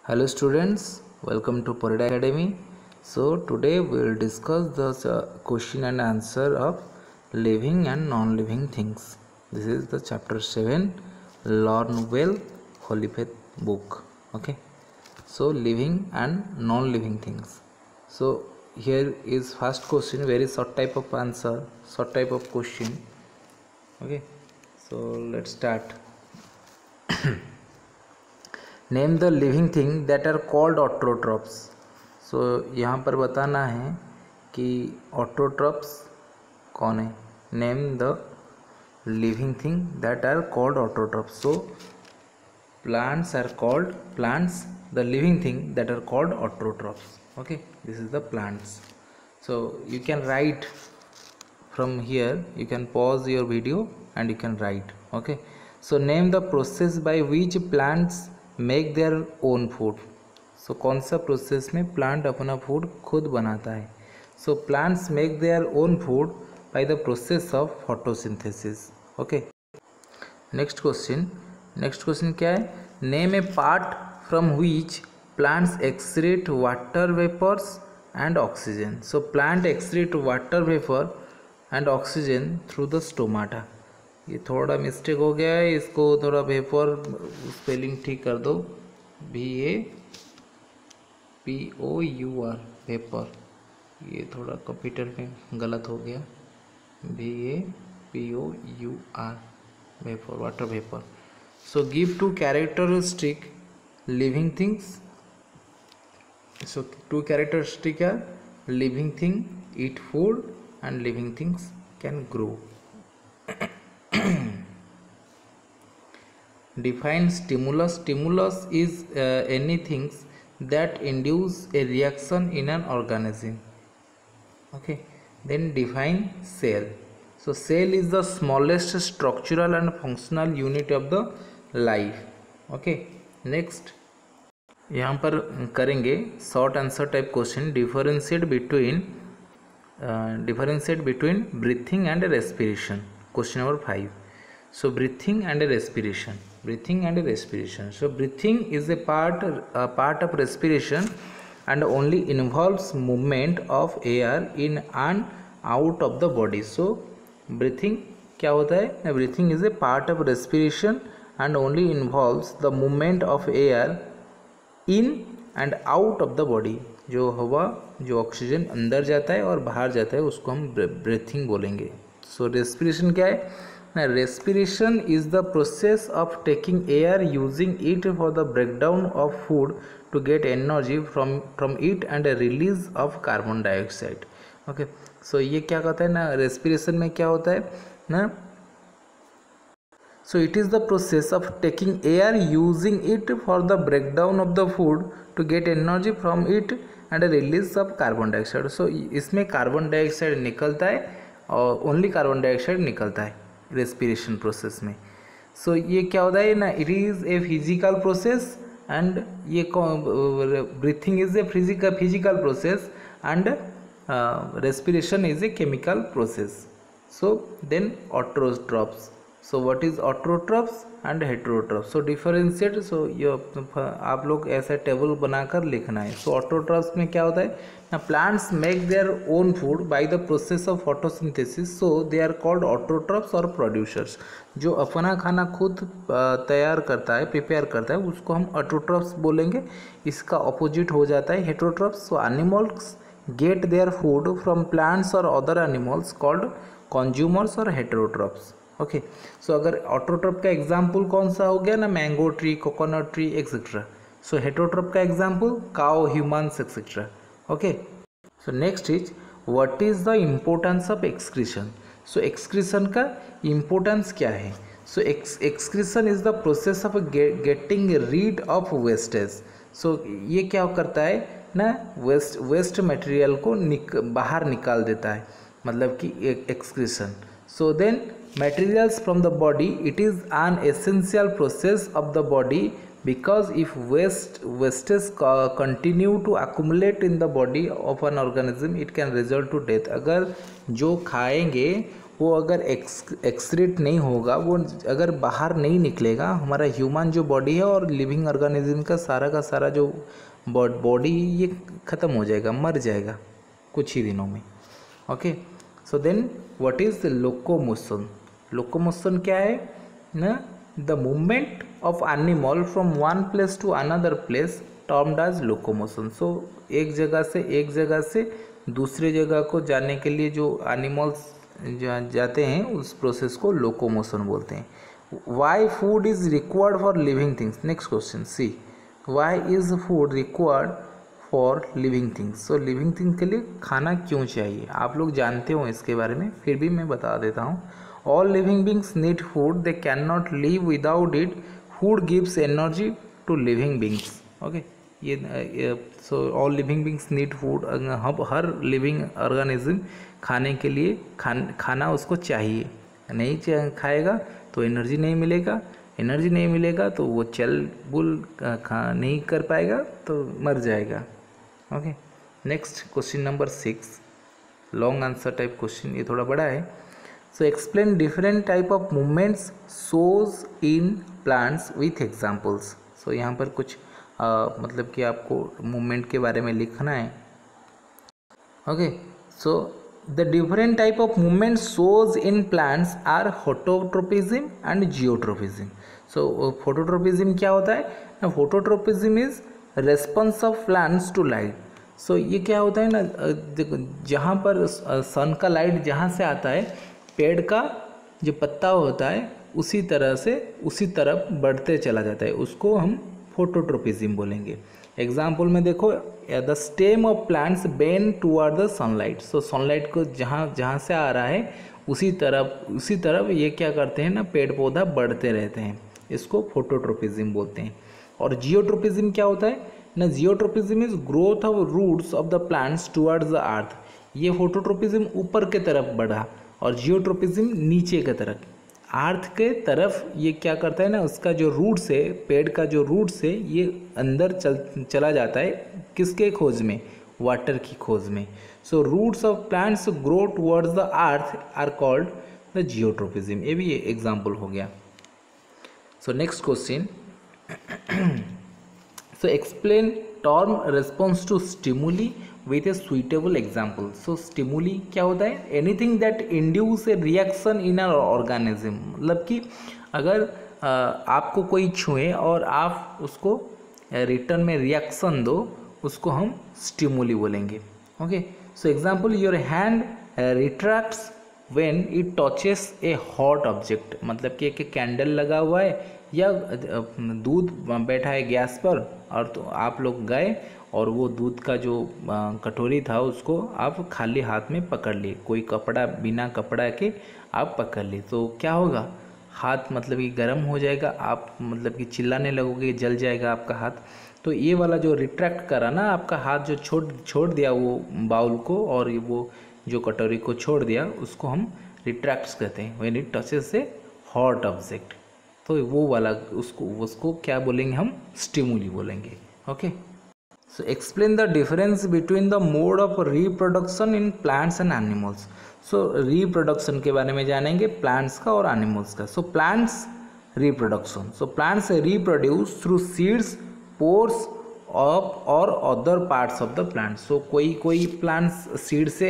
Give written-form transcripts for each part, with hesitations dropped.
Hello students, welcome to Parida Academy. So today we will discuss the question and answer of living and non-living things. This is the chapter 7, Learn Well, Holy Faith book. Okay. So living and non-living things. So here is first question, very short type of answer, short type of question. Okay. So let's start. Name the living thing that are called autotrophs. So यहाँ पर बताना है कि autotrophs कौन है. Name the living thing that are called autotrophs. So plants are called plants, the living thing that are called autotrophs. Okay, this is the plants. So you can write from here, you can pause your video and you can write. Okay, so name the process by which plants make their own food. So कौन सा process में plant अपना food खुद बनाता है. So plants make their own food by the process of photosynthesis. Okay, next question क्या है. Name a part from which plants excrete water vapours and oxygen. So plant excrete water vapour and oxygen through the stomata. ये थोड़ा mistake हो गया है, इसको थोड़ा vapour spelling ठीक कर दो. VAPOUR वेपर, ये थोड़ा कंप्यूटर में गलत हो गया. VAPOUR vapour, water vapour. So give two characteristic living things. So two characteristic are living thing eat food and living things can grow. Define stimulus. Stimulus is anything that induce a reaction in an organism. Okay, then define cell. So cell is the smallest structural and functional unit of the life. Okay, next यहाँ पर करेंगे short answer type question. Differentiate between breathing and respiration. Question number 5. So breathing and respiration. So breathing is a part of respiration and only involves movement of air in and out of the body. So breathing क्या होता है. Breathing is a part of respiration and only involves the movement of air in and out of the body. जो हवा, जो oxygen अंदर जाता है और बाहर जाता है, उसको हम ब्रीथिंग बोलेंगे. सो रेस्पिरेशन क्या है ना. Respiration is the process of taking air using it for the breakdown of food to get energy from it and release of carbon dioxide. Okay, so ये क्या कहता है ना, रेस्पिरेशन में क्या होता है ना. So it is the process of taking air using it for the breakdown of the food to get energy from it and a release of carbon dioxide. So इसमें कार्बन डाइऑक्साइड निकलता है और only carbon dioxide निकलता है respiration process में. सो ये क्या होता है ना, it is a physical process and ये breathing is a physical process and respiration is a chemical process. So then autotrophs. So what is autotrophs and heterotrophs. So differentiate. So ये आप लोग ऐसा टेबल बनाकर लिखना है. सो ऑटोट्रॉप्स में क्या होता है ना, plants make their own food by the process of photosynthesis. So they are called autotrophs और प्रोड्यूसर्स. जो अपना खाना खुद तैयार करता है, प्रिपेयर करता है, उसको हम ऑटोट्रॉप्स बोलेंगे. इसका अपोजिट हो जाता है heterotrophs. So animals get their food from plants और अदर एनिमल्स कॉल्ड कंज्यूमर्स और हेटेरोट्रॉप्स. ओके, सो अगर ऑटोट्रॉप का एग्जाम्पल कौन सा हो गया ना, mango tree, coconut tree etcetera. So heterotroph का example cow, humans etcetera. Okay, so next is what is the importance of excretion. So excretion का इम्पोर्टेंस क्या है. So excretion is the process of getting rid of wastage. So ये क्या करता है ना, waste material को बाहर निकाल देता है, मतलब कि excretion. So then materials from the body, it is an essential process of the body because if wastes continue to accumulate in the body of an organism, it can result to death. अगर जो खाएंगे वो अगर excrete नहीं होगा, वो अगर बाहर नहीं निकलेगा, हमारा ह्यूमन जो बॉडी है और लिविंग ऑर्गेनिज्म का सारा जो बॉडी ये ख़त्म हो जाएगा, मर जाएगा कुछ ही दिनों में। Okay, so then what is locomotion? Locomotion क्या है ना? The movement of animal from one place to another place termed as locomotion. So एक जगह से दूसरे जगह को जाने के लिए जो एनिमल्स जाते हैं उस प्रोसेस को लोकोमोशन बोलते हैं। Why food is required for living things? Next question, see why is food required for living things? So living thing के लिए खाना क्यों चाहिए? आप लोग जानते हो इसके बारे में, फिर भी मैं बता देता हूँ। All living beings need food, they can not live without it, food gives energy to living beings. Okay, ये so all living beings need food. हर लिविंग ऑर्गेनिज्म खाने के लिए खाना उसको चाहिए, नहीं खाएगा तो एनर्जी नहीं मिलेगा, तो वो चल बुल नहीं कर पाएगा, तो मर जाएगा। Okay, next question number 6, long answer type question, ये थोड़ा बड़ा है। So explain different type of movements shows in plants with examples. So यहाँ पर कुछ मतलब कि आपको मूवमेंट के बारे में लिखना है। Okay, so the different type of movement shows in plants are phototropism and geotropism. So phototropism क्या होता है? Phototropism is response of plants to light. So ये क्या होता है ना, देखो जहाँ पर सन का लाइट जहाँ से आता है, पेड़ का जो पत्ता होता है उसी तरफ बढ़ते चला जाता है, उसको हम फोटोट्रोपिज्म बोलेंगे। एग्जाम्पल में देखो, the stem of plants bend toward the sunlight. So sunlight को जहाँ से आ रहा है उसी तरफ ये क्या करते हैं ना, पेड़ पौधा बढ़ते रहते हैं, इसको फोटोट्रोपिज्म बोलते हैं। और जियोट्रोपिज्म क्या होता है ना? Geotropism is growth of roots of the plants towards the earth. ये फोटोट्रोपिज्म ऊपर के तरफ बढ़ा और जियोट्रोपिज्म नीचे के तरफ, अर्थ के तरफ ये क्या करता है ना, उसका जो रूट्स है, पेड़ का जो रूट्स है, ये अंदर चला जाता है, किसके खोज में? वाटर की खोज में। So roots of plants grow towards the earth are called the geotropism. ये भी एग्जाम्पल हो गया। So next question, so explain term response to stimuli with a suitable example. So stimuli क्या होता है? Anything that induce a reaction in our organism. मतलब कि अगर आपको कोई छुए और आप उसको रिटर्न में रिएक्शन दो, उसको हम स्टिमुली बोलेंगे। Okay, so example, your hand retracts when it touches a hot object. मतलब कि एक कैंडल लगा हुआ है या दूध बैठा है गैस पर, और तो आप लोग गए और वो दूध का जो कटोरी था उसको आप खाली हाथ में पकड़ लिए, कोई कपड़ा, बिना कपड़ा के आप पकड़ लिए, तो क्या होगा? हाथ मतलब कि गर्म हो जाएगा, आप मतलब कि चिल्लाने लगोगे, जल जाएगा आपका हाथ। तो ये वाला जो रिट्रैक्ट करा ना, आपका हाथ जो छोड़ दिया वो बाउल को और वो जो कटोरी को छोड़ दिया, उसको हम रिट्रैक्ट्स कहते हैं। When it touches a hot object, तो वो वाला उसको क्या बोलेंगे? हम स्टिमुली बोलेंगे। Okay, so explain the difference between the mode of reproduction in plants and animals. So reproduction के बारे में जानेंगे, प्लांट्स का और एनिमल्स का। So plants reproduction, so plants reproduce through seeds, pores of और other parts of the plant. So कोई plants seed से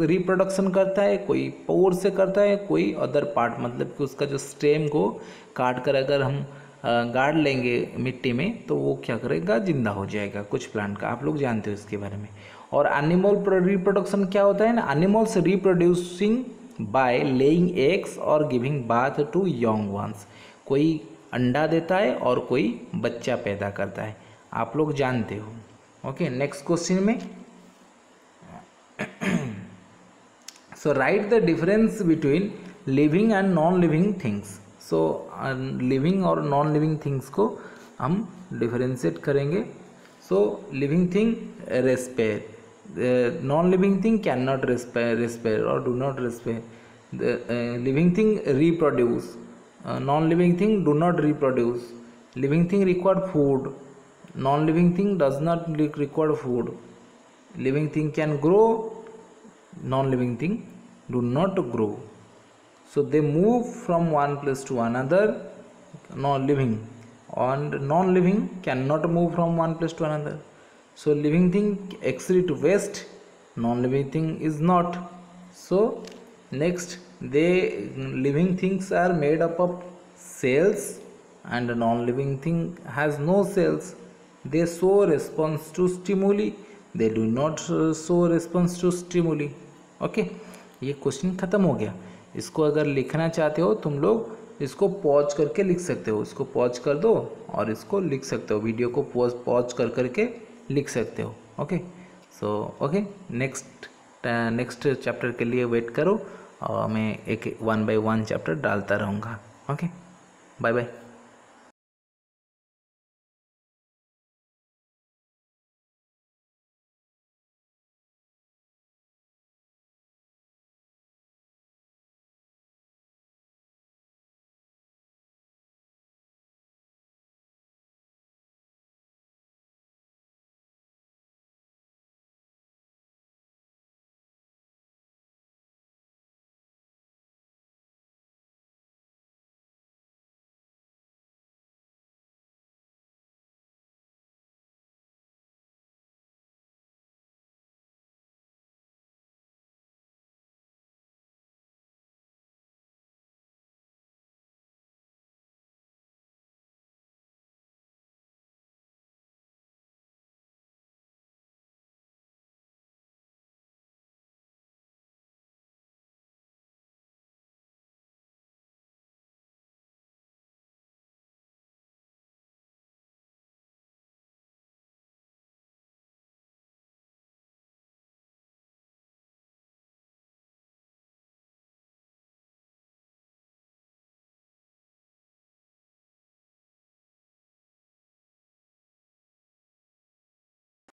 रिप्रोडक्शन करता है, कोई पोर से करता है, कोई अदर पार्ट, मतलब कि उसका जो स्टेम को काट कर अगर हम गाड़ लेंगे मिट्टी में, तो वो क्या करेगा? जिंदा हो जाएगा कुछ प्लांट का। आप लोग जानते हो इसके बारे में। और एनिमल रिप्रोडक्शन क्या होता है ना? Animals reproducing by laying eggs और giving birth to young ones. कोई अंडा देता है और कोई बच्चा पैदा करता है, आप लोग जानते हो। ओके, नेक्स्ट क्वेश्चन में, so write the difference between living and non living things. So living और नॉन लिविंग थिंग्स को हम डिफरेंशिएट करेंगे। So living thing respire, non living thing can not respire और do not respire. Living thing reproduce, non-living thing do not reproduce. Living thing require food, non-living thing does not require food. Living thing can grow, non-living thing do not grow. So they move from one place to another. Non-living, and non-living cannot move from one place to another. So living thing accrete waste, non-living thing is not. So next, they living things are made up of cells, and a non-living thing has no cells. They show response to stimuli, they do not show response to stimuli. Okay, ये question खत्म हो गया। इसको अगर लिखना चाहते हो तुम लोग इसको पॉज करके लिख सकते हो, इसको पॉज कर दो और इसको लिख सकते हो, वीडियो को पॉज कर करके लिख सकते हो। Okay, so okay, next chapter के लिए वेट करो और मैं एक 1 by 1 चैप्टर डालता रहूँगा। Okay, bye bye.